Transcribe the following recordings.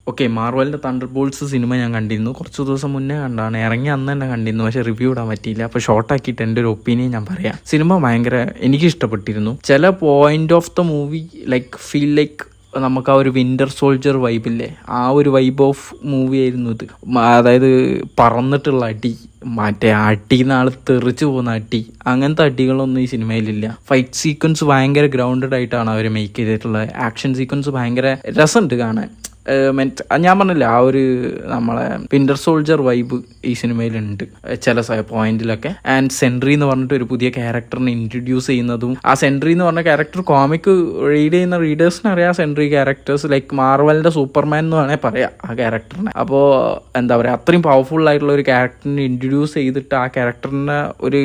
Okay, മാർവലിൻ്റെ thunder ബോൾട്സ് cinema ഞാൻ കണ്ടിരുന്നു. കുറച്ച് ദിവസം മുന്നേ കണ്ടാണ്, ഇറങ്ങി അന്ന് തന്നെ കണ്ടിരുന്നു. പക്ഷേ റിവ്യൂ ഇടാൻ പറ്റിയില്ല. അപ്പോൾ ഷോർട്ടാക്കിയിട്ട് എൻ്റെ ഒരു ഒപ്പീനിയൻ ഞാൻ പറയാം. സിനിമ ഭയങ്കര എനിക്ക് ഇഷ്ടപ്പെട്ടിരുന്നു. ചില point of the movie feel like നമുക്ക് ആ ഒരു വിൻ്റർ സോൾജർ വൈബില്ലേ, ആ ഒരു വൈബ് ഓഫ് മൂവി ആയിരുന്നു ഇത്. അതായത് പറന്നിട്ടുള്ള അടി, മറ്റേ അടിക്കുന്ന ആൾ തെറിച്ച് പോകുന്ന അടി, അങ്ങനത്തെ അടികളൊന്നും ഈ സിനിമയിലില്ല. ഫൈറ്റ് സീക്വൻസ് ഭയങ്കര ഗ്രൗണ്ടഡ് ആയിട്ടാണ് അവർ മേക്ക് ചെയ്തിട്ടുള്ളത്. ആക്ഷൻ സീക്വൻസ് ഭയങ്കര രസമുണ്ട് കാണാൻ. ഞാൻ പറഞ്ഞില്ല, ആ ഒരു നമ്മളെ വിൻ്റർ സോൾജർ വൈബ് ഈ സിനിമയിലുണ്ട് ചില പോയിന്റിലൊക്കെ. ആൻഡ് സെൻട്രി എന്ന് പറഞ്ഞിട്ട് ഒരു പുതിയ ക്യാരക്ടറിനെ ഇൻട്രൊഡ്യൂസ് ചെയ്യുന്നതും, ആ സെൻട്രി എന്ന് പറഞ്ഞ ക്യാരക്ടർ കോമിക് റീഡ് ചെയ്യുന്ന റീഡേഴ്സിന് അറിയാം. സെൻട്രി ക്യാരക്ടേഴ്സ് ലൈക്ക് മാർവലിൻ്റെ സൂപ്പർമാൻ എന്ന് വേണേൽ പറയാം ആ ക്യാരക്ടറിനെ. അപ്പോൾ എന്താ പറയുക, അത്രയും പവർഫുൾ ആയിട്ടുള്ള ഒരു ക്യാരക്ടറിനെ ഇൻട്രൊഡ്യൂസ് ചെയ്തിട്ട് ആ ക്യാരക്ടറിനെ ഒരു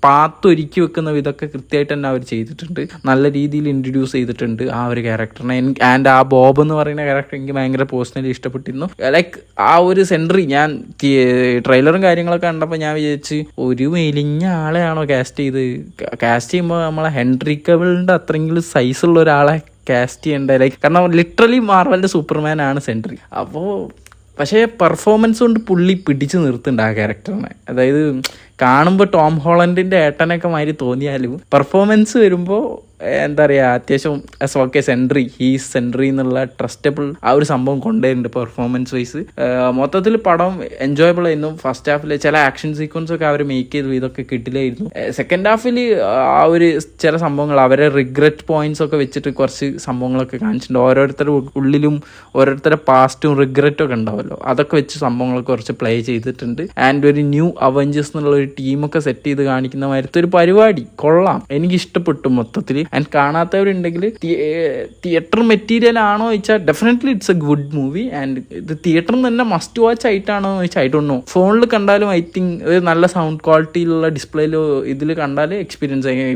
പാത്ത് ഒരുക്കി വെക്കുന്ന വിധമൊക്കെ കൃത്യമായിട്ട് തന്നെ അവർ ചെയ്തിട്ടുണ്ട്. നല്ല രീതിയിൽ ഇൻട്രൊഡ്യൂസ് ചെയ്തിട്ടുണ്ട് ആ ഒരു ക്യാരക്ടറിനെ. ആൻഡ് ആ ബോബ് എന്ന് പറയുന്ന ക്യാരക്ടർ എനിക്ക് ഭയങ്കര പേഴ്സണലി ഇഷ്ടപ്പെട്ടിരുന്നു. ലൈക്ക് ആ ഒരു സെൻട്രി, ഞാൻ ട്രെയിലറും കാര്യങ്ങളൊക്കെ കണ്ടപ്പോൾ ഞാൻ വിചാരിച്ച് ഒരു മെലിഞ്ഞ ആളെയാണോ കാസ്റ്റ് ചെയ്യുമ്പോൾ നമ്മളെ ഹെൻറി കവിളിൻ്റെ അത്രയെങ്കിലും സൈസുള്ള ഒരാളെ കാസ്റ്റ് ചെയ്യേണ്ട. ലൈക്ക് കാരണം ലിറ്ററലി മാർവലിൻ്റെ സൂപ്പർമാൻ ആണ് സെൻട്രി. അപ്പോൾ പക്ഷേ പെർഫോമൻസ് കൊണ്ട് പുള്ളി പിടിച്ച് നിർത്തുന്നുണ്ട് ആ ക്യാരക്ടറിനെ. അതായത് കാണുമ്പോൾ ടോം ഹോളണ്ടിൻ്റെ ഏട്ടനൊക്കെ മാതിരി തോന്നിയാലും പെർഫോമൻസ് വരുമ്പോൾ എന്താ പറയുക, അത്യാവശ്യം ഓക്കെ സെൻട്രി എന്നുള്ള ട്രസ്റ്റബിൾ ആ ഒരു സംഭവം കൊണ്ടുവരുന്നുണ്ട് പെർഫോമൻസ് വൈസ്. മൊത്തത്തിൽ പടം എൻജോയബിൾ ആയിരുന്നു. ഫസ്റ്റ് ഹാഫിൽ ചില ആക്ഷൻ സീക്വൻസ് ഒക്കെ അവർ മേക്ക് ചെയ്തു, ഇതൊക്കെ കിട്ടില്ലായിരുന്നു. സെക്കൻഡ് ഹാഫിൽ ആ ഒരു ചില സംഭവങ്ങൾ അവരെ റിഗ്രറ്റ് പോയിന്റ്സ് ഒക്കെ വെച്ചിട്ട് കുറച്ച് സംഭവങ്ങളൊക്കെ കാണിച്ചിട്ടുണ്ട്. ഓരോരുത്തരുടെ ഉള്ളിലും ഓരോരുത്തരുടെ പാസ്റ്റും റിഗ്രറ്റും ഒക്കെ ഉണ്ടാവുമല്ലോ, അതൊക്കെ വെച്ച് സംഭവങ്ങളൊക്കെ കുറച്ച് പ്ലേ ചെയ്തിട്ടുണ്ട്. ആൻഡ് ഒരു ന്യൂ അവഞ്ചേഴ്സ് എന്നുള്ള ഒരു ടീമൊക്കെ സെറ്റ് ചെയ്ത് കാണിക്കുന്ന മാതിരത്തെ ഒരു പരിപാടി കൊള്ളാം, എനിക്ക് ഇഷ്ടപ്പെട്ടു മൊത്തത്തിൽ. ആൻഡ് കാണാത്തവരുണ്ടെങ്കിൽ തിയേറ്റർ മെറ്റീരിയൽ ആണോ ചോദിച്ചാൽ definitely it's A good movie. And ഇത് തിയേറ്ററിൽ തന്നെ മസ്റ്റ് വാച്ച് ആയിട്ടാണോ ചോദിച്ചാൽ ഐ ഡോണ്ട് നോ. ഫോണിൽ കണ്ടാലും ഐ തിങ്ക് ഒരു നല്ല സൗണ്ട് ക്വാളിറ്റിയിലുള്ള ഡിസ്പ്ലേയിൽ ഇതിൽ കണ്ടാൽ എക്സ്പീരിയൻസ് ആയി.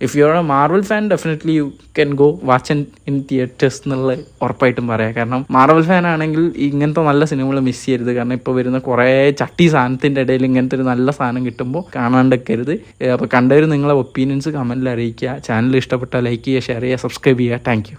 If you are A Marvel fan definitely you can go watch in theatres എന്നുള്ള ഉറപ്പായിട്ടും പറയാം. കാരണം മാർവൽ ഫാൻ ആണെങ്കിൽ ഇങ്ങനത്തെ നല്ല സിനിമകൾ മിസ് ചെയ്യരുത്. കാരണം ഇപ്പോൾ വരുന്ന കുറേ ചട്ടി സാധനത്തിൻ്റെ ഇടയിൽ ഇങ്ങനത്തെ ഒരു നല്ല സാധനം കിട്ടുമ്പോൾ കാണാണ്ടിരിക്കരുത്. അപ്പോൾ കണ്ടവർ നിങ്ങളെ ഒപ്പീനിയൻസ് കമൻറ്റിൽ അറിയിക്കുക. ചാനൽ ഇഷ്ടപ്പെട്ട ലൈക്ക് ചെയ്യുക, ഷെയർ ചെയ്യുക, സബ്സ്ക്രൈബ് ചെയ്യുക. Thank you.